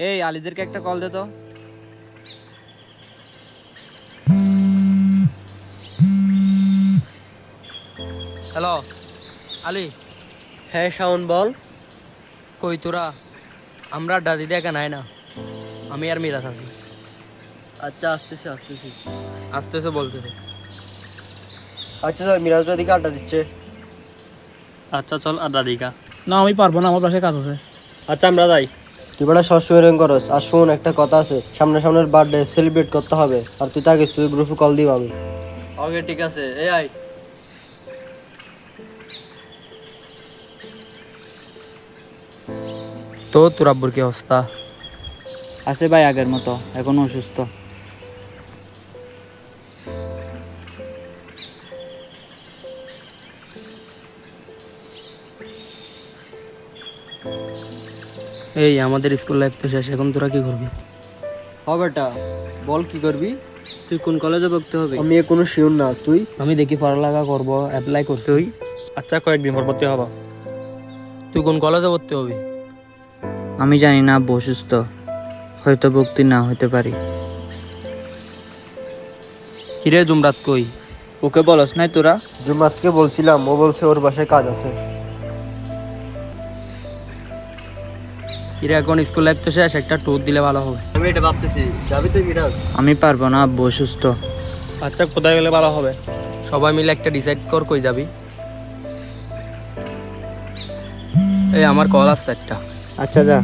এই আলিদেরকে একটা কল দে তো। হ্যালো আলী। হ্যাঁ শাওন বল। কই তোরা? আমরা দাদি দেখা নাই না, আমি আর মিরাজ আছি। আচ্ছা আসতেছি আসতেছি। আসতেছে বলতেছে। আচ্ছা স্যার মিরাজের দিকে আড্ডা দিচ্ছে। আচ্ছা চল আর দাদিকা। না আমি পারবো না, আমার বাসায় কাজ আছে। আচ্ছা আমরা যাই। তুই বড় সস্যরং করস। আর শোন একটা কথা আছে, সামনের বার্থডে সেলিব্রেট করতে হবে। আর তুই তাকে তুই গ্রুপে কল দিব আমি। ওকে ঠিক আছে, এই আই। তো তোর আব্বুর কি অবস্থা? আছে ভাই আগের মতো, এখন অসুস্থ। এই আমাদের স্কুল লাইফ তো শেষ, এখন তোরা কি করবি? বেটা বল কি করবি? তুই কোন কলেজে ভর্তি হবি? আমি কোনো শিওর না, তুই? আমি দেখি পড়ালেখা করবো, অ্যাপ্লাই করছি। তুই? আচ্ছা কয়েকদিন পর ভর্তি হবা। তুই কোন কলেজে ভর্তি হবি? আমি জানি না, আব্বু অসুস্থ, হয়তো ভর্তি না হতে পারি। কিরে জুমরাত কই? ওকে বলস নাই তোরা? জুমাতকে বলছিলাম, ও বলছে ওর বাসায় কাজ আছে। কিরে এখন স্কুল লাইফ তো শেষ, একটা ট্যুর দিলে ভালো হবে। আমি এটা ভাবতেছি, যাবি তুই মিরাজ? আমি পারবো না, আব্বু অসুস্থ। আচ্ছা কোথায় গেলে ভালো হবে? সবাই মিলে একটা ডিসাইড কর, কই যাবি। এই আমার কল আসছে একটা। আচ্ছা যা।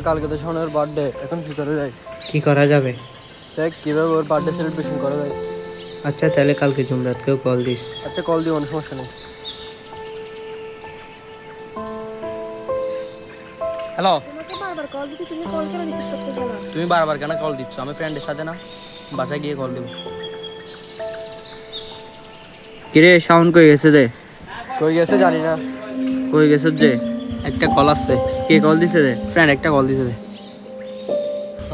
কালকে তো সোনার বার্থডে, এখন কি করে যাই? কি করা যাবে? দেখ কিভাবে ওর বার্থডে সেলিব্রেশন করা যায়। আচ্ছা তাহলে কালকে জুমরাতকেও কল দিস। আচ্ছা কল দিও, অনেক সমস্যা নেই। হ্যালো। তোমাকে বারবার কল দিতে, তুমি কল কেন রিসিভ করতেছো না? তুমি বারবার কেন কল দিচ্ছ? আমি ফ্রেন্ডের সাথে না, বাসায় গিয়ে কল দেবো। কিরে সাউন্ড কই গেছে রে? কই গেছে জানি না। কই গেছে যে? একটা কল আসছে। কে কল দিছে রে? ফ্রেন্ড একটা কল দিছে।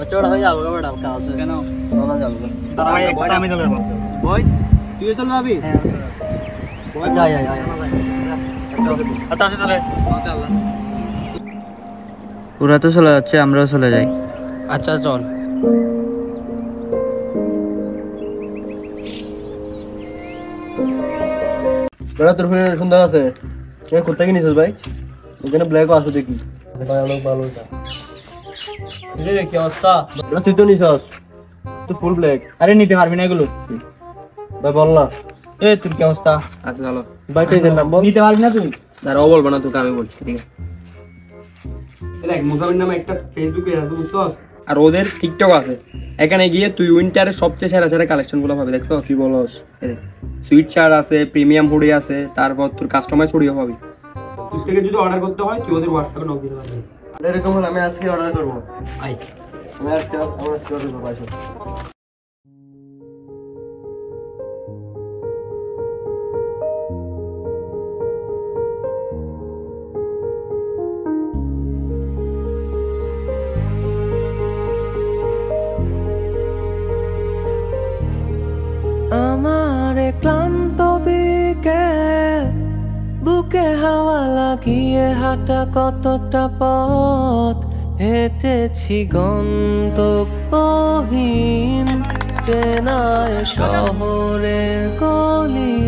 আচ্ছা ওটা আমি যাবো ম্যাডাম, কাজ আছে। কেন? না যাবো না। তারা ভাই একটা আমি যাবো। বই তুই চলে যাবি? বল যাই যাই। আচ্ছা আসি তাহলে। ওরা তো চলে যাচ্ছে, আমরাও চলে যাই। আচ্ছা চল। বেড়া তোর ফোনে সুন্দর আছে। তুই কোথা থেকে নিছিস ভাই? এখানে ব্ল্যাকও আছে দেখি। ভাই অনেক ভালো এটা। কি অবস্থা? বেড়া তুই তো নিছিস। তুই ফুল ব্ল্যাক। আরে নিতে পারবি না এগুলো। ভাই বল না। এ তোর কি অবস্থা? আচ্ছা ভালো। ভাই পেজের নাম বল। নিতে পারবি না তুই? দাঁড়াও বলবো না তোকে, আমি বলছি ঠিক আছে। দেখ মুসাফির নামে একটা ফেসবুক পেজ আছে বুঝছস, আর ওদের টিকটক আছে। এখানে গিয়ে তুই উইন্টারের সবচেয়ে সেরা সেরা কালেকশন গুলো পাবি। দেখছস? কি বলস? সুইট শার্ট আছে, প্রিমিয়াম হুডি আছে, তারপর তোর কাস্টমাইজ হুডিও পাবি। তুই থেকে যদি অর্ডার করতে হয় তুই ওদের হোয়াটসঅ্যাপে নক দিতে পারবি। এরকম হলে আমি আজকে অর্ডার করবো। আই আমি আজকে অর্ডার করবো ভাই। আমার ক্লান্ত বিকেল, বুকে হাওয়া লাগিয়ে হাঁটা কতটা পথ হেঁটেছি গন্তব্যহীন চেনায় শহরের গলি।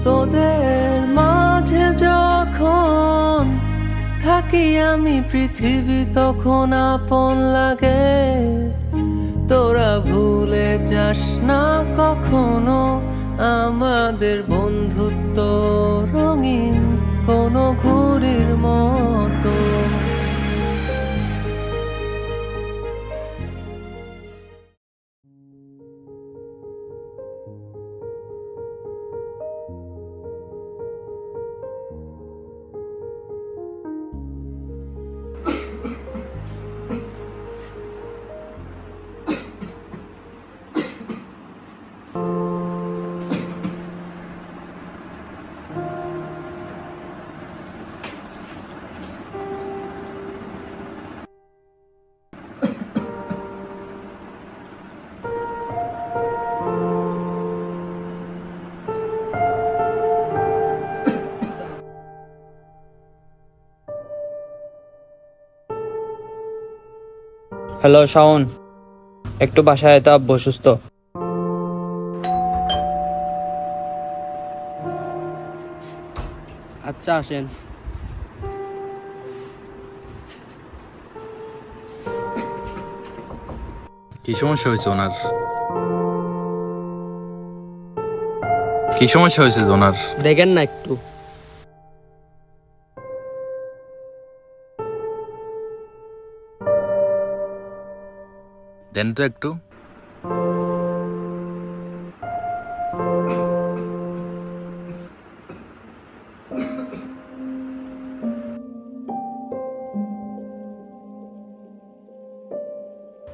তোদের মাঝে যখন থাকি আমি পৃথিবী তখন আপন লাগে। তোরা ভুলে যাস না কখনো আমাদের বন্ধুত্ব রঙিন কোনো ঘুড়ির মতো। হ্যালো শাওন, একটু বাসায় আয় তো, আব্বু অসুস্থ। আচ্ছা আসেন। কি সমস্যা হয়েছে ওনার? কি সমস্যা হয়েছে ওনার? দেখেন না একটু। দেন তো একটু।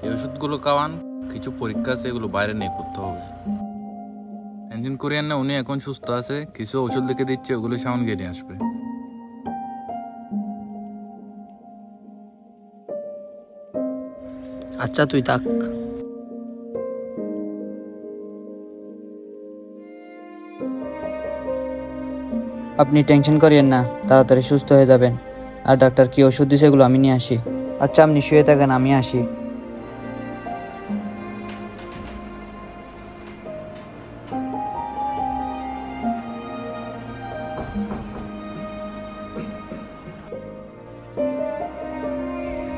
এই ওষুধগুলো খাওয়ান, কিছু পরীক্ষা আছে এগুলো বাইরে নিয়ে করতে হবে। টেনশন করিয়েন না, উনি এখন সুস্থ আছে, কিছু ওষুধ লিখে দিচ্ছে, ওগুলো সামন গিয়ে নিয়ে আসবে। আচ্ছা তুই থাক। আপনি টেনশন করিয়েন না, তাড়াতাড়ি সুস্থ হয়ে যাবেন। আর ডাক্তার কি ওষুধ দিছে এগুলো আমি নিয়ে আসি। আচ্ছা আপনি শুয়ে থাকেন, আমি আসি।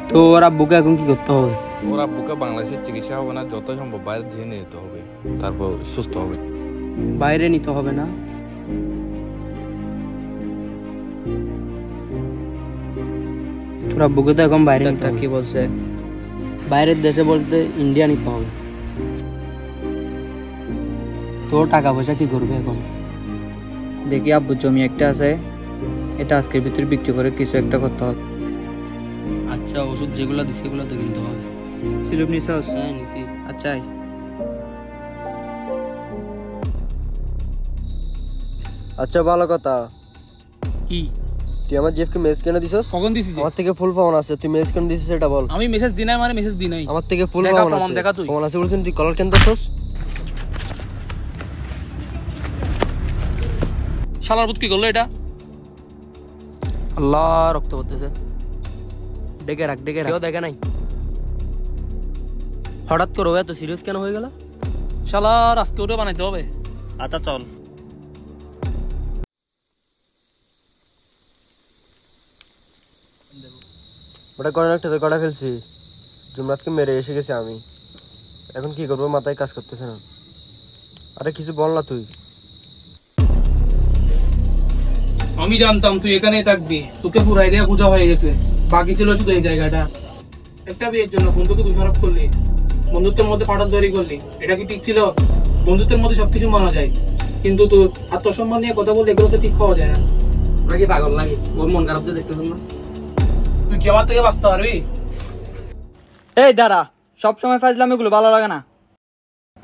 তো ওর আব্বুকে এখন কি করতে হবে? ওর আব্বুকে বাংলাদেশের চিকিৎসা হবে না, যত সম্ভব বাইরে দিয়ে নিয়ে যেতে হবে, তারপর সুস্থ হবে। বাইরে নিতে হবে না? তোর আব্বুকে তো এখন বাইরে নিতে ডাক্তার হবে। কি বলছে? বাইরের দেশে বলতে ইন্ডিয়া নিতে হবে। তোর টাকা পয়সা কি করবে এখন? দেখি আব্বু জমি একটা আছে, এটা আজকের ভিতরে বিক্রি করে কিছু একটা করতে হবে। আচ্ছা ওষুধ যেগুলো দিচ্ছে সেগুলো তো কিনতে হবে। সিরপ নিছস? হ্যাঁ নিছি। আচ্ছা আয়। আচ্ছা ভালো কথা, কি? তুই আমার জেফকে মেসেজ কেন দিছস? কখন দিছি? আমার থেকে ফুল পাওন আছে, তুই মেসেজ কেন দিছিস সেটা বল। আমি মেসেজ দিনাই মানে মেসেজ দিনাই। আমার থেকে ফুল দেখা পাওন প্রমাণ আছে, দেখা তুই। পাওন আছে বলছিস, তুই কলার কেন দিছস? শালার পুত কি করলো এটা? আল্লাহ রক্ত পড়তেছে। ডেকে রাখ, ডেকে রাখ। কেউ দেখে নাই। হঠাৎ করে এত সিরিয়াস কেন হয়ে গেল? শালার আজকে ওটা বানাইতে হবে। আচ্ছা চল। ওটা করে একটা তো করা ফেলছি, জুমরাতকে মেরে এসে গেছি আমি, এখন কি করবো মাথায় কাজ করতেছে না। আরে কিছু বল না তুই। আমি জানতাম তুই এখানেই থাকবি, তোকে পুরো আইডিয়া বোঝা হয়ে গেছে। বাকি ছিল শুধু এই জায়গাটা। একটা বিয়ের জন্য বন্ধুকে দোষারোপ করলি, বন্ধুত্বের মধ্যে পাঠান তৈরি করলি, এটা কি ঠিক ছিল? বন্ধুত্বের মধ্যে সবকিছু মানা যায়, কিন্তু তোর আত্মসম্মান নিয়ে কথা বললে এগুলো তো ঠিক হওয়া যায় না। নাকি পাগল লাগে? ওর মন খারাপ তো দেখতেছ না? তুই কি আমার থেকে বাঁচতে পারবি? এই দাঁড়া, সবসময় ফাজলামি এগুলো ভালো লাগে না।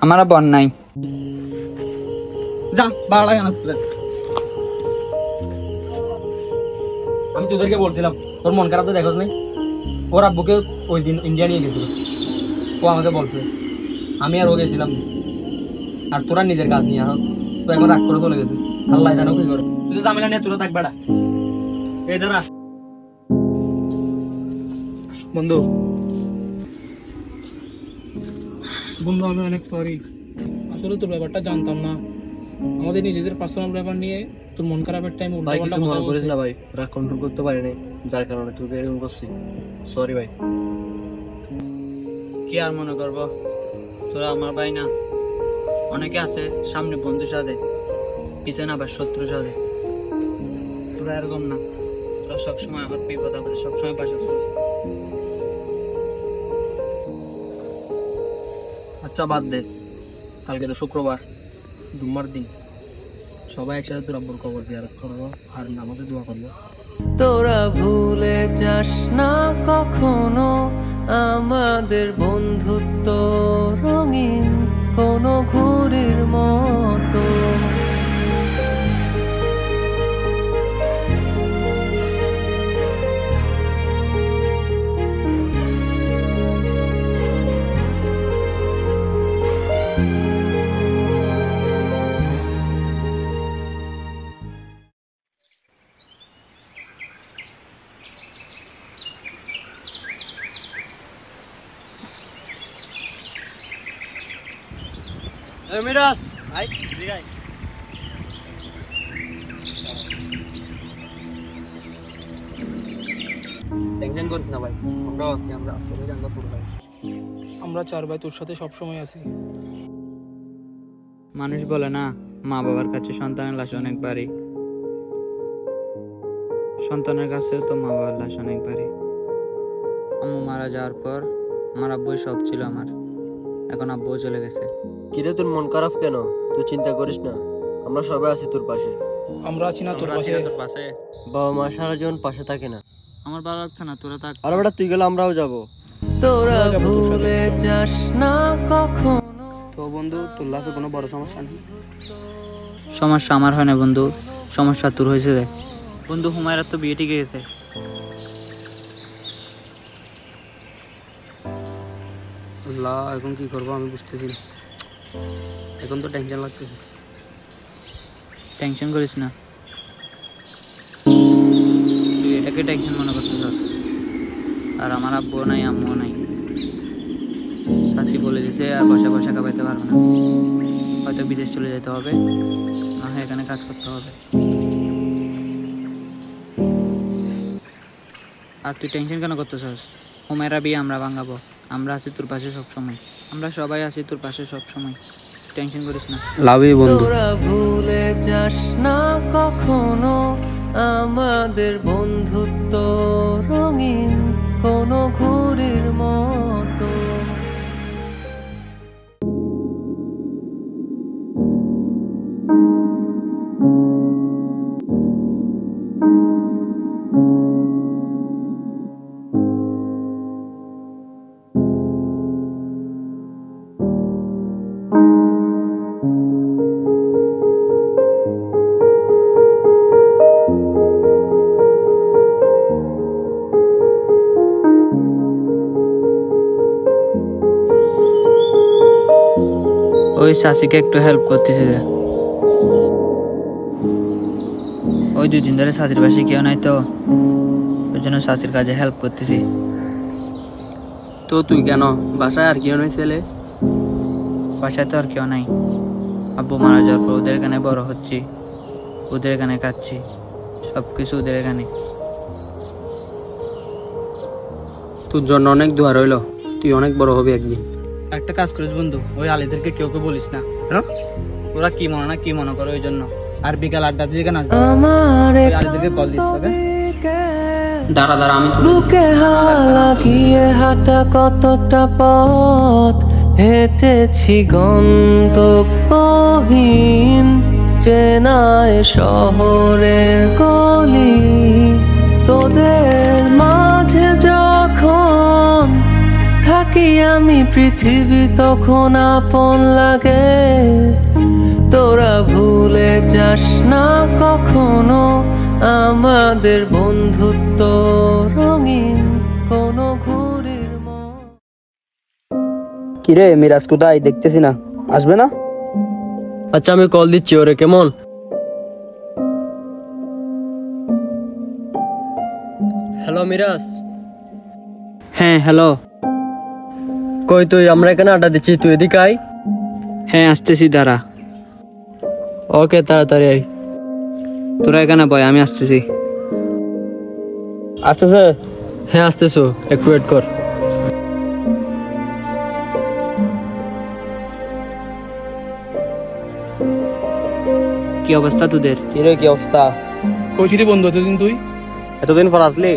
আমার বন নাই, যা, ভালো লাগে না। আমি তোদেরকে বলছিলাম তোর মন খারাপ তো দেখোস নাই? ওর আব্বুকে ওই দিন ইন্ডিয়া নিয়ে গেছিল, ও আমাকে বলছে, আমি আর ও গেছিলাম। আর তোরা নিজের কাজ নিয়ে আস, তো এখন রাগ করে চলে গেছে। আল্লাহ জানো কি করে। তুই তো জামিলা নিয়ে তোরা থাক বেড়া। এই দাঁড়া বন্ধু, বন্ধু আমি অনেক সরি। আসলে তোর ব্যাপারটা জানতাম না। আমাদের নিজেদের পার্সোনাল ব্যাপার নিয়ে তোর মন খারাপের টাইম ভাই কিছু মনে করিস না ভাই, রাগ কন্ট্রোল করতে পারি নাই, যার কারণে তোকে এরকম করছি। সরি ভাই। কি আর মনে করবো, তোরা আমার ভাই না। অনেকে আছে সামনে বন্ধুর সাথে, পিছনে আবার শত্রুর সাথে। তোরা এরকম না, তোরা সবসময় আমার বিপদ আপদে সবসময় পাশে থাকবে। আচ্ছা বাদ দে, কালকে তো শুক্রবার, জুম্মার দিন, সবাই একসাথে তোর আব্বুর কবর জিয়ারত করবো আর নামাজে দোয়া করবো। তোরা ভুলে যাস না কখনো আমাদের বন্ধুত্ব রঙিন কোনো ঘুড়ির মতো। মিরাজ আই দিগাই টেনশন করিস না ভাই, আমরা আছি, আমরা তোরে জানবা তোর ভাই। আমরা 4 ভাই তোর সাথে সব সময় আছি। মানুষ বলে না, মা বাবার কাছে সন্তানের লাশ অনেক ভারী, সন্তানের কাছেও তো মা বাবার লাশ অনেক ভারী। আম্মু মারা যাওয়ার পর আমার আব্বুই সব ছিল আমার, এখন আব্বুও চলে গেছে। কিরে তোর মন খারাপ কেন? তুই চিন্তা করিস না, আমরা সবাই আছি তোর পাশে। আমরা আছি না তোর পাশে? বাবা মা সারা জীবন পাশে থাকে না। আমার ভালো লাগছে না, তোরা থাক। আর বেটা তুই গেলে আমরাও যাব। তোরা ভুলে যাস না কখনো। তো বন্ধু, তোর লাইফে কোনো বড় সমস্যা নেই? সমস্যা আমার হয় না বন্ধু, সমস্যা তোর হয়েছে রে বন্ধু। হুমায়রা তো বিয়ে ঠিক গেছে। আল্লাহ, এখন কি করবো আমি বুঝতেছি না, এখন তো টেনশন লাগতেছে। টেনশন করিস না, তুই এটাকে টেনশন মনে করতে চাস। আর আমার আব্বুও নাই, আম্মুও নাই। শাশি বলে দিছে আর বসে বসে খাবাইতে পারবে না, হয়তো বিদেশ চলে যেতে হবে, না হয় এখানে কাজ করতে হবে। আর তুই টেনশন কেন করতে চাস? হুমায়রা বিয়ে আমরা ভাঙাবো, আমরা আছি তোর পাশে সব সময়, আমরা সবাই আছি তোর পাশে সব সময়, টেনশন করিস না। লাভ ইউ বন্ধু। তোরা ভুলে যাস না কখনো আমাদের বন্ধুত্ব রঙিন কোনো ঘুড়ির মতো। ওই শাশিকে একটু হেল্প করতেছি রে। ওই 2 দিন ধরে শাশির পাশে কেউ নাই তো, ওই জন্য শাশির কাজে হেল্প করতেছি। তো তুই কেন বাসায় আর কেউ নেই ছেলে? বাসায় তো আর কেউ নাই, আব্বু মারা যাওয়ার পর ওদের এখানে বড় হচ্ছি, ওদের এখানে খাচ্ছি, সবকিছু ওদের এখানে। তোর জন্য অনেক দোয়া রইলো, তুই অনেক বড় হবি একদিন। একটা কাজ করিস বন্ধু, ওই আলীদেরকে কেউ বলিস না, ওরা কি মনে করে ওই জন্য। আর বিকাল 8টার দিকে না ওই আলীদেরকে কল দিস। দাঁড়া আমি বুকে হাওয়া লাগিয়ে হাঁটা কতটা পথ হেঁটেছি গন্তব্যহীন চেনায় শহরের গলি। তোদের মাঝে যখন থাকি আমি পৃথিবী তখন আপন লাগে। তোরা ভুলে যাস না কখনো আমাদের বন্ধুত্ব রঙিন কোনো ঘুড়ির মতো। কিরে মিরাজ কোথায়? দেখতেছি না, আসবে না? আচ্ছা আমি কল দিচ্ছি ওরে, কেমন? হ্যালো মিরাজ। হ্যাঁ হ্যালো। কই তুই? আমরা এখানে আড্ডা দিচ্ছি, তুই এদিকে আয়। হ্যাঁ আসতেছি, দাঁড়া। ওকে তাড়াতাড়ি আয়। তোরা এখানে বয়, আমি আসতেছি। আসতেছে? হ্যাঁ আসতেছো, একটু ওয়েট কর। কি অবস্থা তোদের? কিরে কি অবস্থা? কইছিলি বন্ধু এতদিন তুই? এতদিন পর আসলি?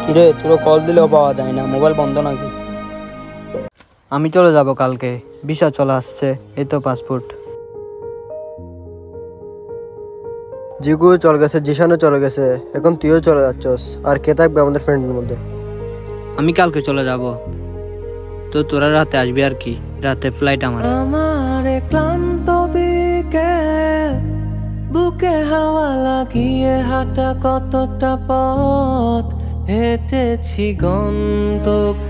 কিরে তোর কল দিলেও পাওয়া যায় না, মোবাইল বন্ধ নাকি? আমি চলে যাব কালকে, ভিসা চলে আসছে, এই তো পাসপোর্ট। জিগু চলে গেছে, জিশানও চলে গেছে, এখন তুইও চলে যাচ্ছস, আর কে থাকবে আমাদের ফ্রেন্ডের মধ্যে? আমি কালকে চলে যাব, তো তোরা রাতে আসবি আর কি, রাতে ফ্লাইট আমার। আমার ক্লান্ত বিকেল বুকে হাওয়া লাগিয়ে হাঁটা কতটা পথ হেঁটেছি গন্তব্যহীন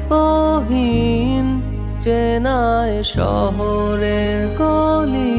চেনায় শহরের গলি।